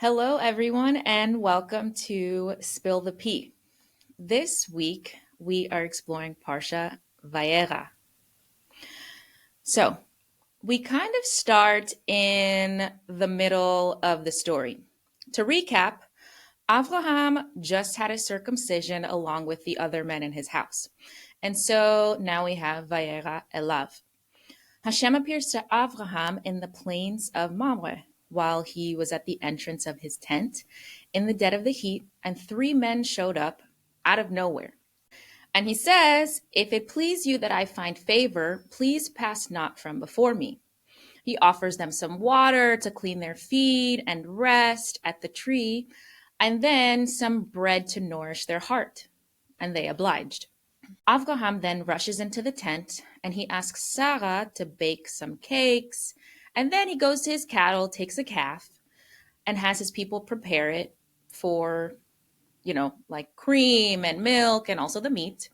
Hello, everyone, and welcome to Spill the Pea. This week, we are exploring Parsha Vayeira. So, we kind of start in the middle of the story. To recap, Avraham just had a circumcision along with the other men in his house. And so now we have Vayeira Elav. Hashem appears to Avraham in the plains of Mamre while he was at the entrance of his tent in the dead of the heat, and three men showed up out of nowhere. And he says, "If it please you that I find favor, please pass not from before me." He offers them some water to clean their feet and rest at the tree, and then some bread to nourish their heart. And they obliged. Avraham then rushes into the tent and he asks Sarah to bake some cakes. And then he goes to his cattle, takes a calf, and has his people prepare it for, like cream and milk and also the meat.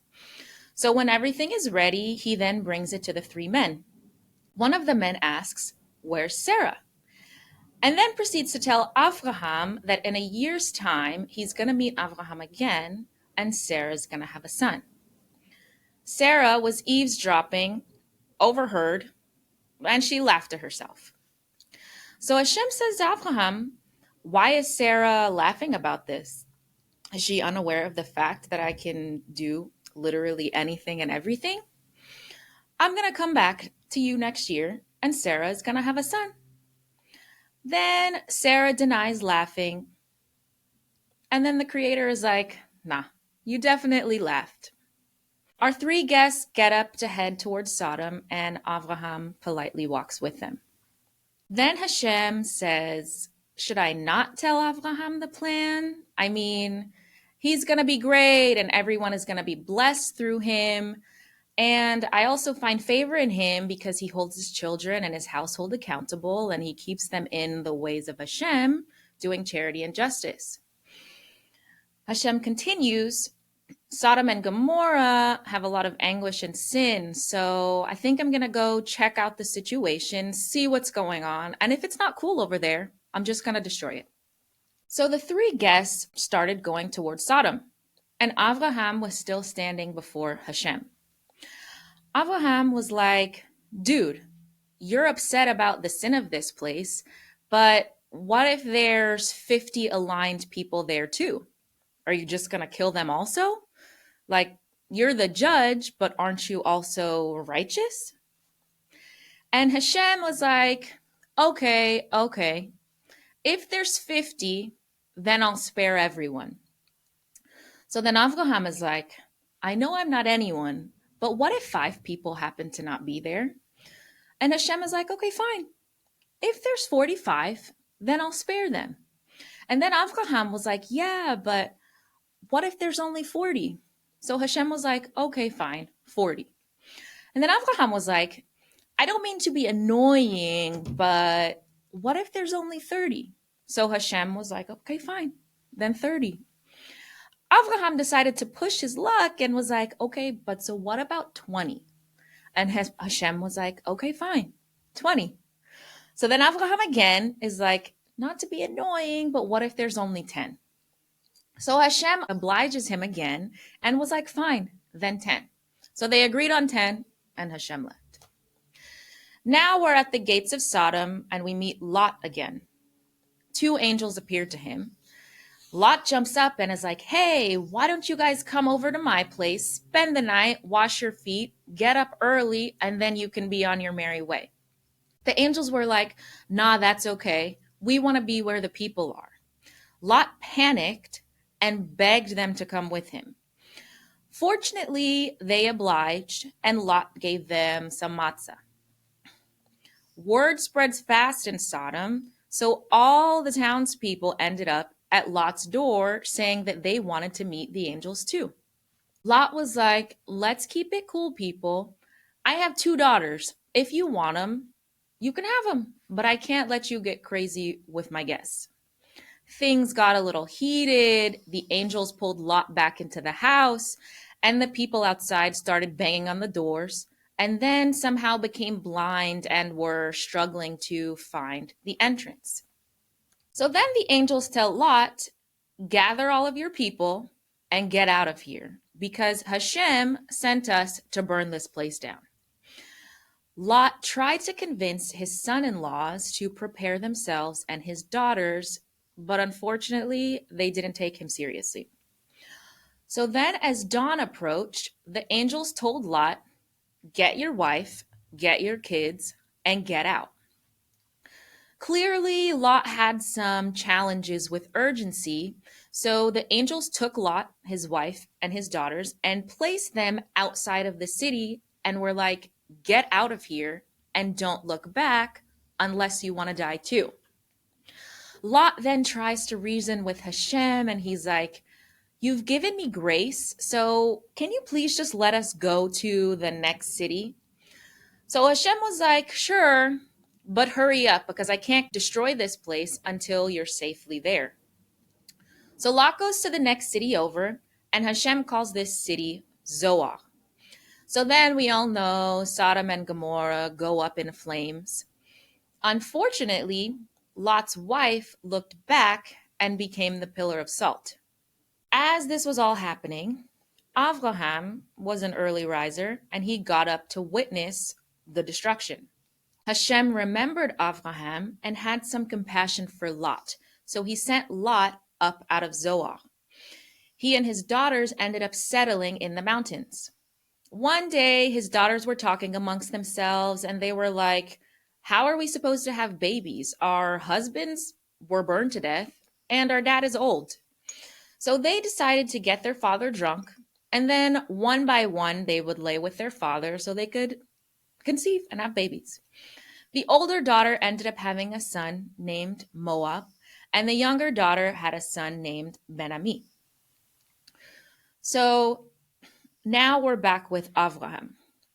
So when everything is ready, he then brings it to the three men. One of the men asks, "Where's Sarah?" And then proceeds to tell Avraham that in a year's time, he's going to meet Avraham again and Sarah's going to have a son. Sarah was eavesdropping, overheard, and she laughed to herself. So Hashem says to Avraham, "Why is Sarah laughing about this? Is she unaware of the fact that I can do literally anything and everything? I'm going to come back to you next year, and Sarah is going to have a son." Then Sarah denies laughing. And then the creator is like, "Nah, you definitely laughed." Our three guests get up to head towards Sodom, and Avraham politely walks with them. Then Hashem says, "Should I not tell Avraham the plan? I mean, he's going to be great, and everyone is going to be blessed through him. And I also find favor in him because he holds his children and his household accountable, and he keeps them in the ways of Hashem, doing charity and justice." Hashem continues, "Sodom and Gomorrah have a lot of anguish and sin, so I think I'm going to go check out the situation, see what's going on, and if it's not cool over there, I'm just going to destroy it." So the three guests started going towards Sodom, and Avraham was still standing before Hashem. Avraham was like, "Dude, you're upset about the sin of this place, but what if there's 50 aligned people there too? Are you just going to kill them also? Like, you're the judge, but aren't you also righteous?" And Hashem was like, okay. If there's 50, then I'll spare everyone." So then Avraham is like, "I know I'm not anyone, but what if 5 people happen to not be there?" And Hashem is like, "Okay, fine. If there's 45, then I'll spare them." And then Avraham was like, "Yeah, but what if there's only 40? So Hashem was like, "Okay, fine, 40. And then Avraham was like, "I don't mean to be annoying, but what if there's only 30? So Hashem was like, "Okay, fine, then 30. Avraham decided to push his luck and was like, "Okay, but so what about 20? And Hashem was like, "Okay, fine, 20. So then Avraham again is like, not to be annoying, but what if there's only 10? So Hashem obliges him again and was like, "Fine, then 10. So they agreed on 10, and Hashem left. Now we're at the gates of Sodom, and we meet Lot again. 2 angels appeared to him. Lot jumps up and is like, "Hey, why don't you guys come over to my place, spend the night, wash your feet, get up early, and then you can be on your merry way." The angels were like, "Nah, that's okay. We want to be where the people are." Lot panicked and begged them to come with him. Fortunately, they obliged, and Lot gave them some matzah. Word spreads fast in Sodom, so all the townspeople ended up at Lot's door saying that they wanted to meet the angels too. Lot was like, "Let's keep it cool, people. I have 2 daughters. If you want them, you can have them, but I can't let you get crazy with my guests." Things got a little heated. The angels pulled Lot back into the house, and the people outside started banging on the doors, and then somehow became blind and were struggling to find the entrance. So then the angels tell Lot, gather all of your people and get out of here because Hashem sent us to burn this place down. Lot tried to convince his son in laws to prepare themselves and his daughters, but unfortunately, they didn't take him seriously. So then, as dawn approached, the angels told Lot, get your wife, get your kids, and get out. Clearly, Lot had some challenges with urgency, so the angels took Lot, his wife, and his daughters and placed them outside of the city and were like, get out of here and don't look back unless you want to die too. Lot then tries to reason with Hashem and he's like, you've given me grace, so can you please just let us go to the next city? So Hashem was like, sure, but hurry up because I can't destroy this place until you're safely there. So Lot goes to the next city over, and Hashem calls this city Zoar. So then we all know Sodom and Gomorrah go up in flames. Unfortunately, Lot's wife looked back and became the pillar of salt. As this was all happening, Avraham was an early riser and he got up to witness the destruction. Hashem remembered Avraham and had some compassion for Lot, so he sent Lot up out of Zoar. He and his daughters ended up settling in the mountains. One day, his daughters were talking amongst themselves and they were like, how are we supposed to have babies? Our husbands were burned to death and our dad is old. So they decided to get their father drunk, and then one by one, they would lay with their father so they could conceive and have babies. The older daughter ended up having a son named Moab, and the younger daughter had a son named Ben-Ami. So now we're back with Avraham,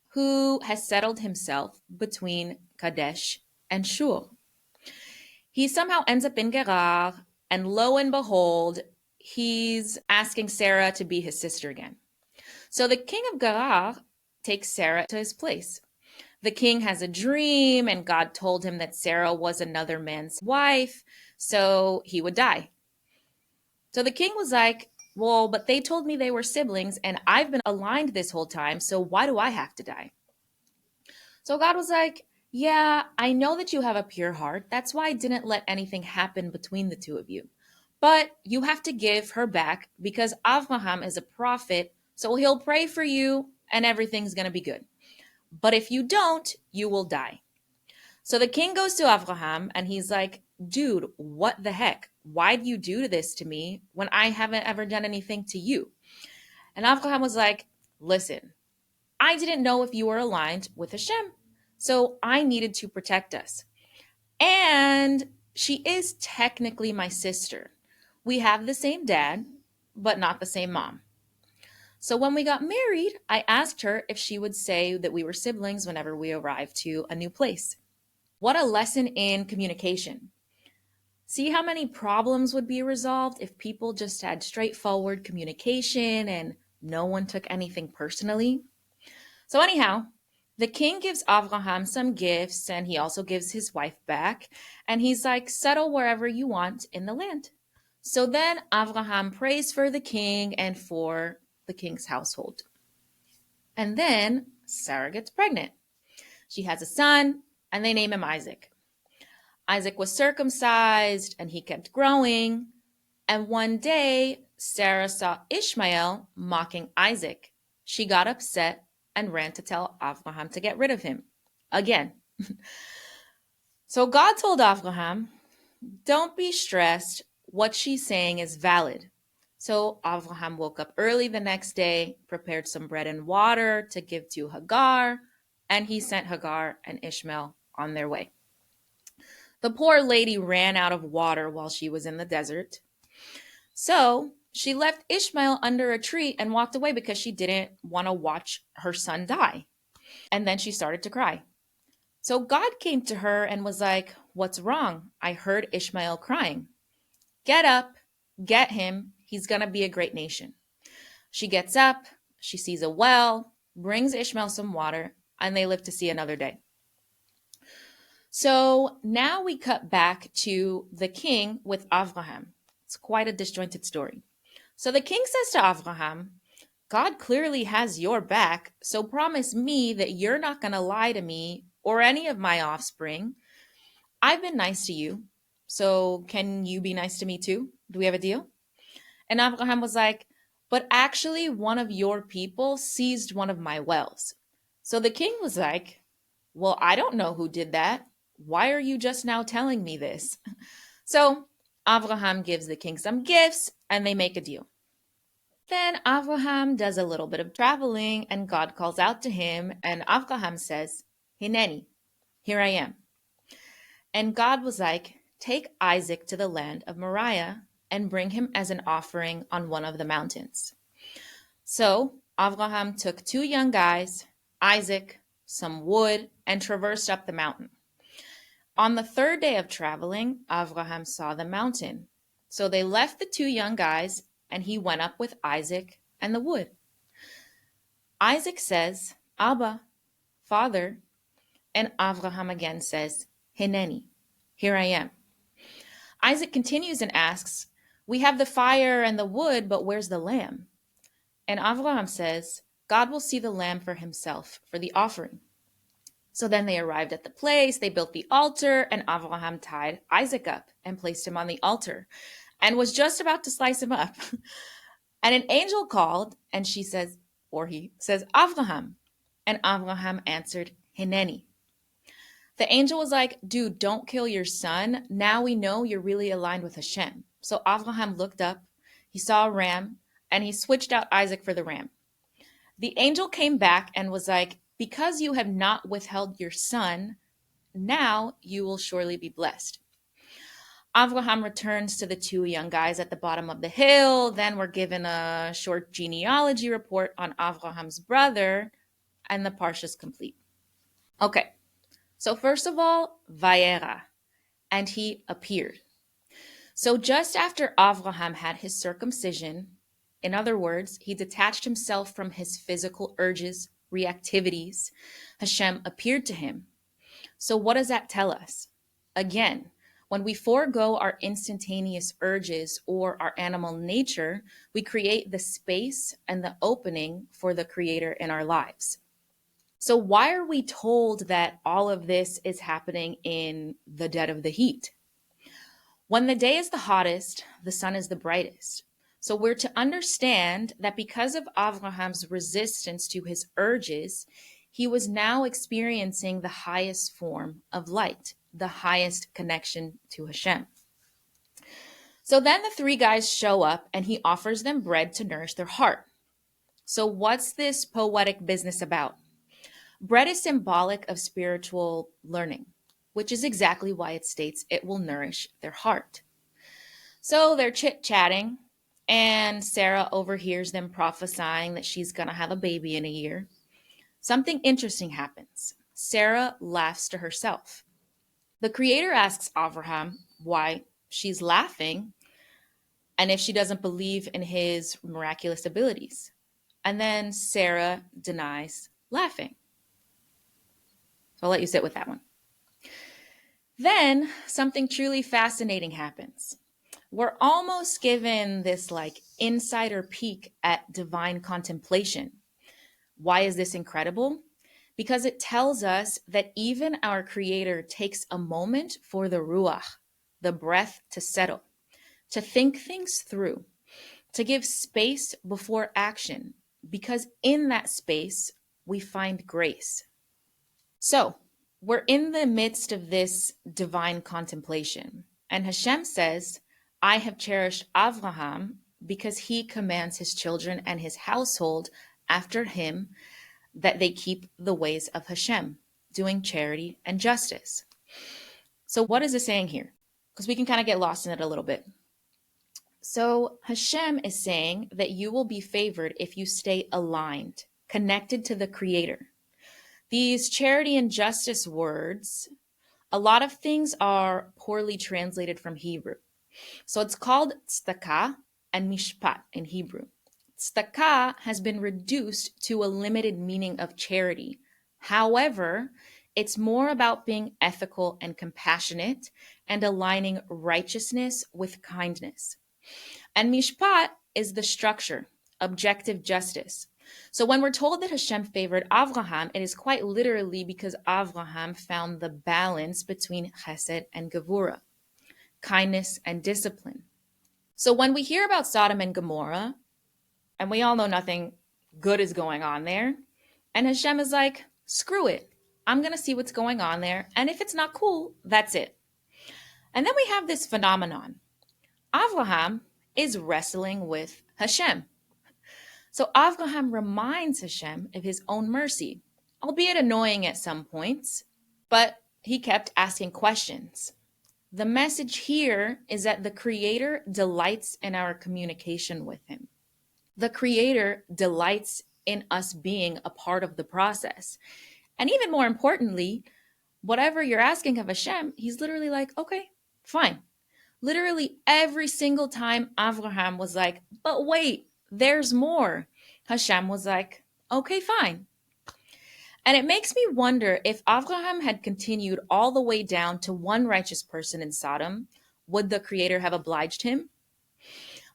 who has settled himself between Kadesh and Shur. He somehow ends up in Gerar, and lo and behold, he's asking Sarah to be his sister again. So the king of Gerar takes Sarah to his place. The king has a dream, and God told him that Sarah was another man's wife, so he would die. So the king was like, well, but they told me they were siblings, and I've been aligned this whole time, so why do I have to die? So God was like, yeah, I know that you have a pure heart. That's why I didn't let anything happen between the two of you. But you have to give her back because Avraham is a prophet, so he'll pray for you and everything's going to be good. But if you don't, you will die. So the king goes to Avraham and he's like, dude, what the heck? Why do you do this to me when I haven't ever done anything to you? And Avraham was like, listen, I didn't know if you were aligned with Hashem, so I needed to protect us. And she is technically my sister. We have the same dad, but not the same mom. So when we got married, I asked her if she would say that we were siblings whenever we arrived to a new place. What a lesson in communication. See how many problems would be resolved if people just had straightforward communication and no one took anything personally? So anyhow, the king gives Avraham some gifts and he also gives his wife back. And he's like, settle wherever you want in the land. So then Avraham prays for the king and for the king's household. And then Sarah gets pregnant. She has a son and they name him Isaac. Isaac was circumcised and he kept growing. And one day, Sarah saw Ishmael mocking Isaac. She got upset and ran to tell Avraham to get rid of him again. So God told Avraham, don't be stressed. What she's saying is valid. So Avraham woke up early the next day, prepared some bread and water to give to Hagar, and he sent Hagar and Ishmael on their way. The poor lady ran out of water while she was in the desert. So she left Ishmael under a tree and walked away because she didn't want to watch her son die. And then she started to cry. So God came to her and was like, what's wrong? I heard Ishmael crying. Get up, get him. He's going to be a great nation. She gets up, she sees a well, brings Ishmael some water, and they live to see another day. So now we cut back to the king with Avraham. It's quite a disjointed story. So the king says to Avraham, God clearly has your back, so promise me that you're not going to lie to me or any of my offspring. I've been nice to you, so can you be nice to me too? Do we have a deal? And Abraham was like, but actually, one of your people seized one of my wells. So the king was like, well, I don't know who did that. Why are you just now telling me this? So Abraham gives the king some gifts and they make a deal. Then Abraham does a little bit of traveling and God calls out to him. And Abraham says, Hineni, here I am. And God was like, take Isaac to the land of Moriah and bring him as an offering on one of the mountains. So Abraham took two young guys, Isaac, some wood, and traversed up the mountain. On the third day of traveling, Abraham saw the mountain. So they left the two young guys and he went up with Isaac and the wood. Isaac says, Abba, Father, and Abraham again says, Hineni, here I am. Isaac continues and asks, we have the fire and the wood, but where's the lamb? And Abraham says, God will see the lamb for himself for the offering. So then they arrived at the place, they built the altar, and Abraham tied Isaac up and placed him on the altar and was just about to slice him up. And an angel called, and he says, Abraham. And Abraham answered, Hineni. The angel was like, dude, don't kill your son. Now we know you're really aligned with Hashem. So Abraham looked up, he saw a ram, and he switched out Isaac for the ram. The angel came back and was like, because you have not withheld your son, now you will surely be blessed. Abraham returns to the two young guys at the bottom of the hill. Then we're given a short genealogy report on Abraham's brother, and the parsha is complete. Okay, so first of all, Vayeira, and he appeared. So just after Abraham had his circumcision, in other words, he detached himself from his physical urges, reactivities, Hashem appeared to him. So what does that tell us? Again, when we forego our instantaneous urges or our animal nature, we create the space and the opening for the Creator in our lives. So why are we told that all of this is happening in the dead of the heat? When the day is the hottest, the sun is the brightest. So we're to understand that because of Abraham's resistance to his urges, he was now experiencing the highest form of light, the highest connection to Hashem. So then the three guys show up and he offers them bread to nourish their heart. So what's this poetic business about? Bread is symbolic of spiritual learning, which is exactly why it states it will nourish their heart. So they're chit-chatting, and Sarah overhears them prophesying that she's going to have a baby in a year. Something interesting happens. Sarah laughs to herself. The Creator asks Abraham why she's laughing and if she doesn't believe in his miraculous abilities. And then Sarah denies laughing. So I'll let you sit with that one. Then something truly fascinating happens. We're almost given this insider peek at divine contemplation. Why is this incredible? Because it tells us that even our Creator takes a moment for the ruach, the breath, to settle, to think things through, to give space before action, because in that space we find grace. So we're in the midst of this divine contemplation, and Hashem says, I have cherished Avraham because he commands his children and his household after him that they keep the ways of Hashem, doing charity and justice. So what is it saying here? Because we can kind of get lost in it a little bit. So Hashem is saying that you will be favored if you stay aligned, connected to the Creator. These charity and justice words, a lot of things are poorly translated from Hebrew. So it's called tzedakah and mishpat in Hebrew. Tzedakah has been reduced to a limited meaning of charity. However, It's more about being ethical and compassionate and aligning righteousness with kindness. And mishpat is the structure, objective justice. So when we're told that Hashem favored Avraham, it is quite literally because Avraham found the balance between chesed and gevura, kindness and discipline. So when we hear about Sodom and Gomorrah, and we all know nothing good is going on there, and Hashem is like, screw it. I'm going to see what's going on there. And if it's not cool, that's it. And then we have this phenomenon. Avraham is wrestling with Hashem. So Avraham reminds Hashem of his own mercy, albeit annoying at some points, but he kept asking questions. The message here is that the Creator delights in our communication with him. The Creator delights in us being a part of the process. And even more importantly, whatever you're asking of Hashem, he's literally like, okay, fine. Literally every single time Avraham was like, but wait, there's more. Hashem was like, okay, fine. And it makes me wonder if Avraham had continued all the way down to one righteous person in Sodom, would the Creator have obliged him?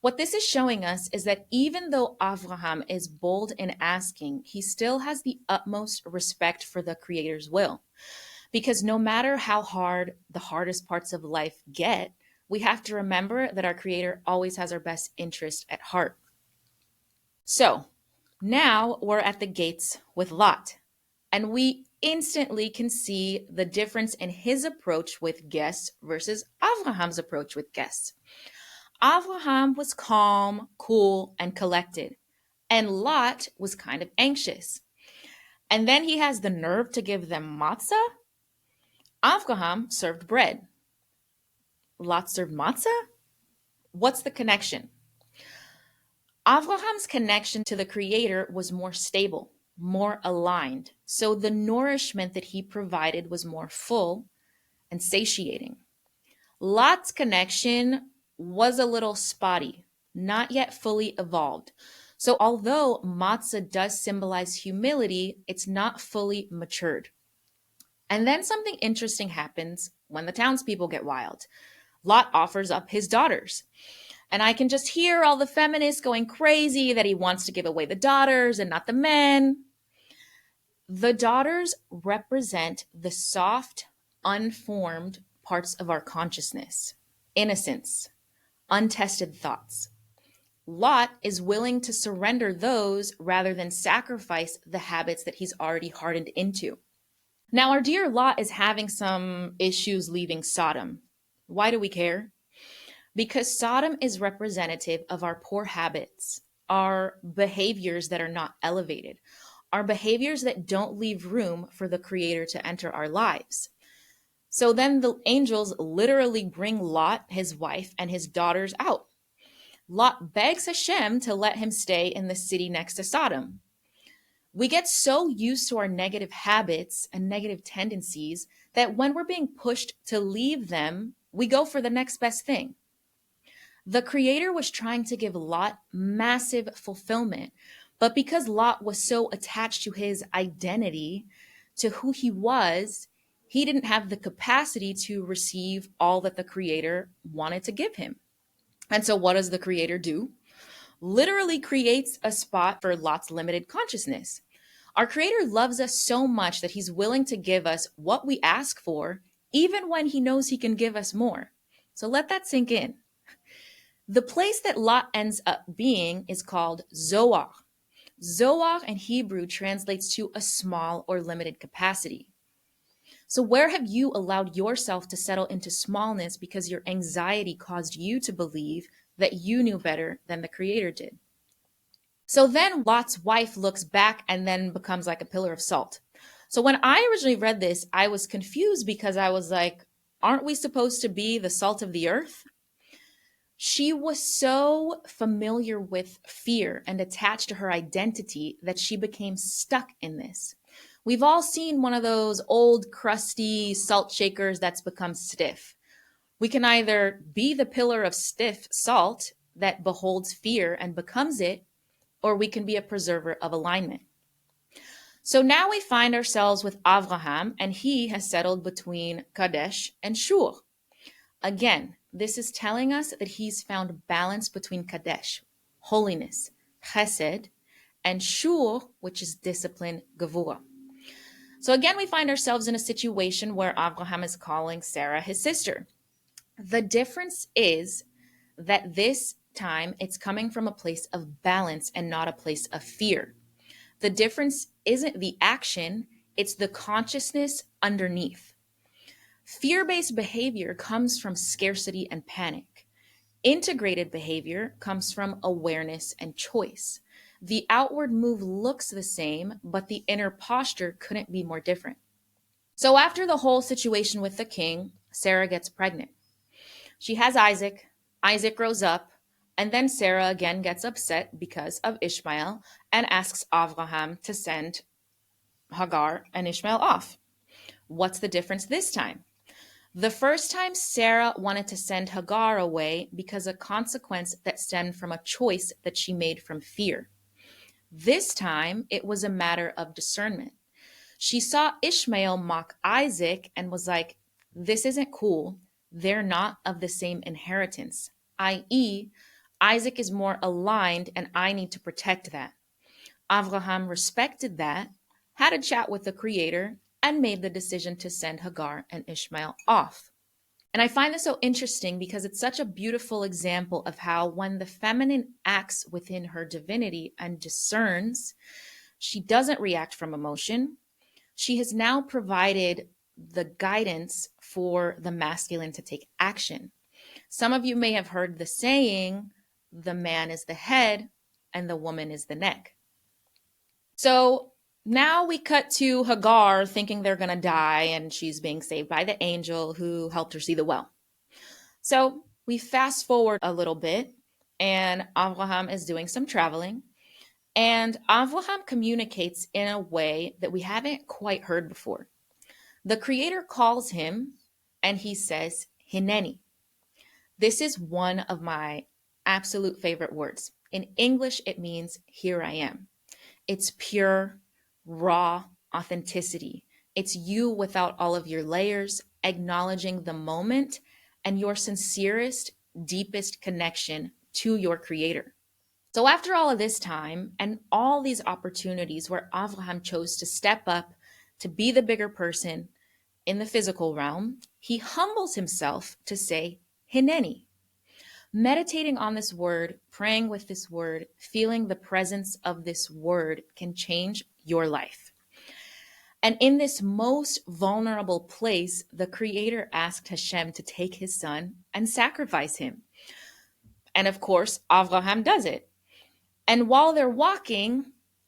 What this is showing us is that even though Avraham is bold in asking, he still has the utmost respect for the Creator's will. Because no matter how hard the hardest parts of life get, we have to remember that our Creator always has our best interest at heart. So now we're at the gates with Lot, and we instantly can see the difference in his approach with guests versus Avraham's approach with guests. Avraham was calm, cool, and collected, and Lot was kind of anxious. And then he has the nerve to give them matzah? Avraham served bread. Lot served matzah? What's the connection? Avraham's connection to the Creator was more stable, more aligned. So the nourishment that he provided was more full and satiating. Lot's connection was a little spotty, not yet fully evolved. So although matzah does symbolize humility, it's not fully matured. And then something interesting happens when the townspeople get wild. Lot offers up his daughters. And I can just hear all the feminists going crazy that he wants to give away the daughters and not the men. The daughters represent the soft, unformed parts of our consciousness, innocence, untested thoughts. Lot is willing to surrender those rather than sacrifice the habits that he's already hardened into. Now, our dear Lot is having some issues leaving Sodom. Why do we care? Because Sodom is representative of our poor habits, our behaviors that are not elevated, our behaviors that don't leave room for the Creator to enter our lives. So then the angels literally bring Lot, his wife, and his daughters out. Lot begs Hashem to let him stay in the city next to Sodom. We get so used to our negative habits and negative tendencies that when we're being pushed to leave them, we go for the next best thing. The Creator was trying to give Lot massive fulfillment, but because Lot was so attached to his identity, to who he was, he didn't have the capacity to receive all that the Creator wanted to give him. And so what does the Creator do? Literally creates a spot for Lot's limited consciousness. Our Creator loves us so much that he's willing to give us what we ask for, even when he knows he can give us more. So let that sink in. The place that Lot ends up being is called Zoar. Zoar in Hebrew translates to a small or limited capacity. So where have you allowed yourself to settle into smallness because your anxiety caused you to believe that you knew better than the Creator did? So then Lot's wife looks back and then becomes like a pillar of salt. So when I originally read this, I was confused because I was like, aren't we supposed to be the salt of the earth? She was so familiar with fear and attached to her identity that she became stuck in this. We've all seen one of those old, crusty salt shakers that's become stiff. We can either be the pillar of stiff salt that beholds fear and becomes it, or we can be a preserver of alignment. So now we find ourselves with Avraham, and he has settled between Kadesh and Shur. Again, this is telling us that he's found balance between Kadesh, holiness, chesed, and Shur, which is discipline, gevurah. So again, we find ourselves in a situation where Abraham is calling Sarah his sister. The difference is that this time it's coming from a place of balance and not a place of fear. The difference isn't the action, it's the consciousness underneath. Fear based behavior comes from scarcity and panic. Integrated behavior comes from awareness and choice. The outward move looks the same, but the inner posture couldn't be more different. So, after the whole situation with the king, Sarah gets pregnant. She has Isaac, Isaac grows up, and then Sarah again gets upset because of Ishmael and asks Avraham to send Hagar and Ishmael off. What's the difference this time? The first time Sarah wanted to send Hagar away because a consequence that stemmed from a choice that she made from fear. This time it was a matter of discernment. She saw Ishmael mock Isaac and was like, this isn't cool. They're not of the same inheritance, i.e., Isaac is more aligned and I need to protect that. Avraham respected that, had a chat with the Creator, and made the decision to send Hagar and Ishmael off. And I find this so interesting because it's such a beautiful example of how when the feminine acts within her divinity and discerns, she doesn't react from emotion. She has now provided the guidance for the masculine to take action. Some of you may have heard the saying, the man is the head and the woman is the neck. So now we cut to Hagar thinking they're going to die and she's being saved by the angel who helped her see the well. So we fast forward a little bit and Avraham is doing some traveling. And Avraham communicates in a way that we haven't quite heard before. The Creator calls him and he says, Hineni. This is one of my absolute favorite words. In English, it means here I am. It's pure, raw authenticity. It's you without all of your layers, acknowledging the moment and your sincerest, deepest connection to your Creator. So after all of this time and all these opportunities where Avraham chose to step up to be the bigger person in the physical realm, he humbles himself to say, Hineni. Meditating on this word, praying with this word, feeling the presence of this word can change your life. And in this most vulnerable place, the Creator asked Hashem to take his son and sacrifice him. And of course, Avraham does it. And while they're walking,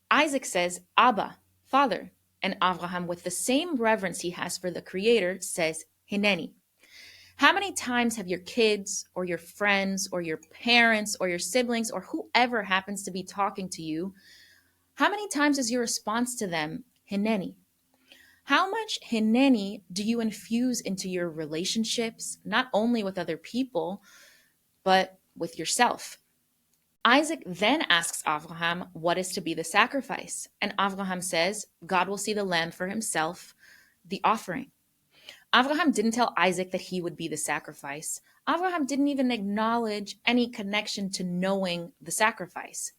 Isaac says, Abba, Father. And Avraham, with the same reverence he has for the Creator, says, Hineni. How many times have your kids or your friends or your parents or your siblings or whoever happens to be talking to you, how many times is your response to them, Hineni? How much Hineni do you infuse into your relationships, not only with other people, but with yourself? Isaac then asks Avraham what is to be the sacrifice. And Avraham says, God will see the lamb for himself, the offering. Avraham didn't tell Isaac that he would be the sacrifice. Avraham didn't even acknowledge any connection to knowing the sacrifice.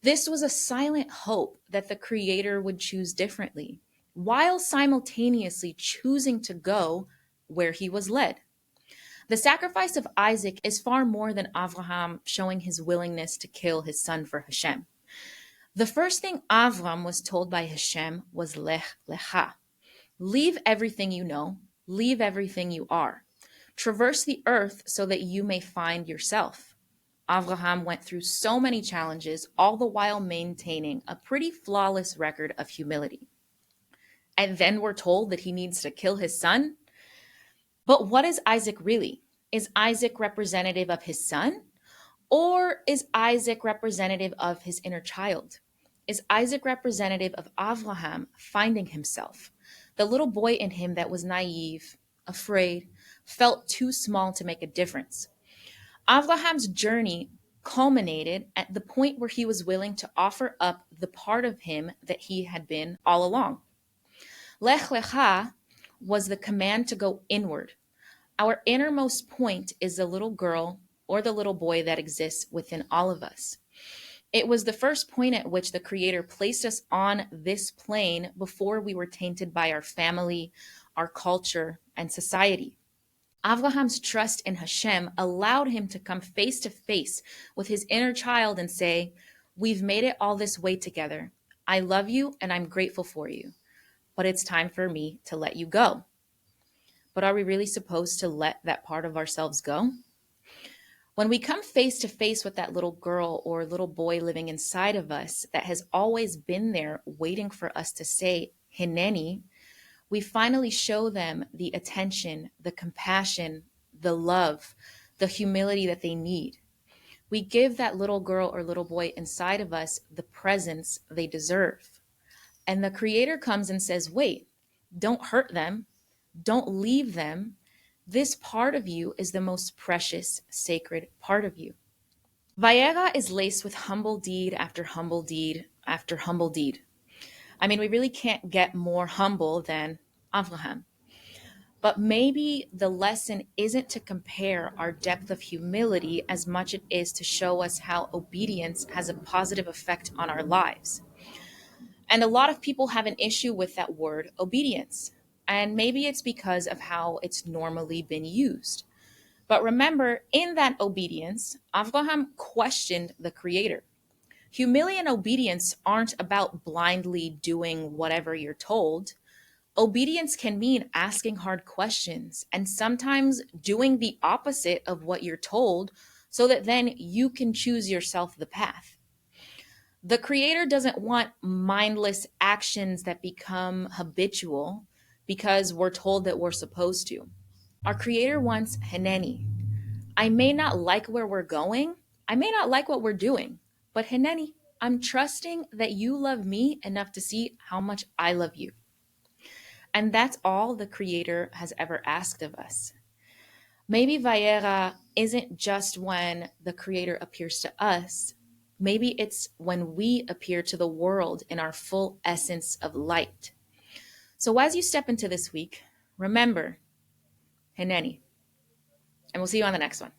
This was a silent hope that the Creator would choose differently, while simultaneously choosing to go where he was led. The sacrifice of Isaac is far more than Avraham showing his willingness to kill his son for Hashem. The first thing Avram was told by Hashem was Lech Lecha. Leave everything you know, leave everything you are. Traverse the earth so that you may find yourself. Avraham went through so many challenges, all the while maintaining a pretty flawless record of humility. And then we're told that he needs to kill his son? But what is Isaac really? Is Isaac representative of his son? Or is Isaac representative of his inner child? Is Isaac representative of Avraham finding himself? The little boy in him that was naive, afraid, felt too small to make a difference. Avraham's journey culminated at the point where he was willing to offer up the part of him that he had been all along. Lech Lecha was the command to go inward. Our innermost point is the little girl or the little boy that exists within all of us. It was the first point at which the Creator placed us on this plane before we were tainted by our family, our culture, and society. Abraham's trust in Hashem allowed him to come face to face with his inner child and say, "We've made it all this way together. I love you and I'm grateful for you, but it's time for me to let you go." But are we really supposed to let that part of ourselves go? When we come face to face with that little girl or little boy living inside of us that has always been there waiting for us to say, Hineni, we finally show them the attention, the compassion, the love, the humility that they need. We give that little girl or little boy inside of us the presence they deserve. And the Creator comes and says, wait, don't hurt them, don't leave them. This part of you is the most precious, sacred part of you. Vayeira is laced with humble deed after humble deed after humble deed. I mean, we really can't get more humble than Avraham. But maybe the lesson isn't to compare our depth of humility as much as it is to show us how obedience has a positive effect on our lives. And a lot of people have an issue with that word obedience. And maybe it's because of how it's normally been used. But remember, in that obedience, Avraham questioned the Creator. Humility and obedience aren't about blindly doing whatever you're told. Obedience can mean asking hard questions and sometimes doing the opposite of what you're told so that then you can choose yourself the path. The Creator doesn't want mindless actions that become habitual because we're told that we're supposed to. Our Creator wants Hineni. I may not like where we're going. I may not like what we're doing, but Hineni, I'm trusting that you love me enough to see how much I love you. And that's all the Creator has ever asked of us. Maybe Vayeira isn't just when the Creator appears to us. Maybe it's when we appear to the world in our full essence of light. So as you step into this week, remember, Hineni. And we'll see you on the next one.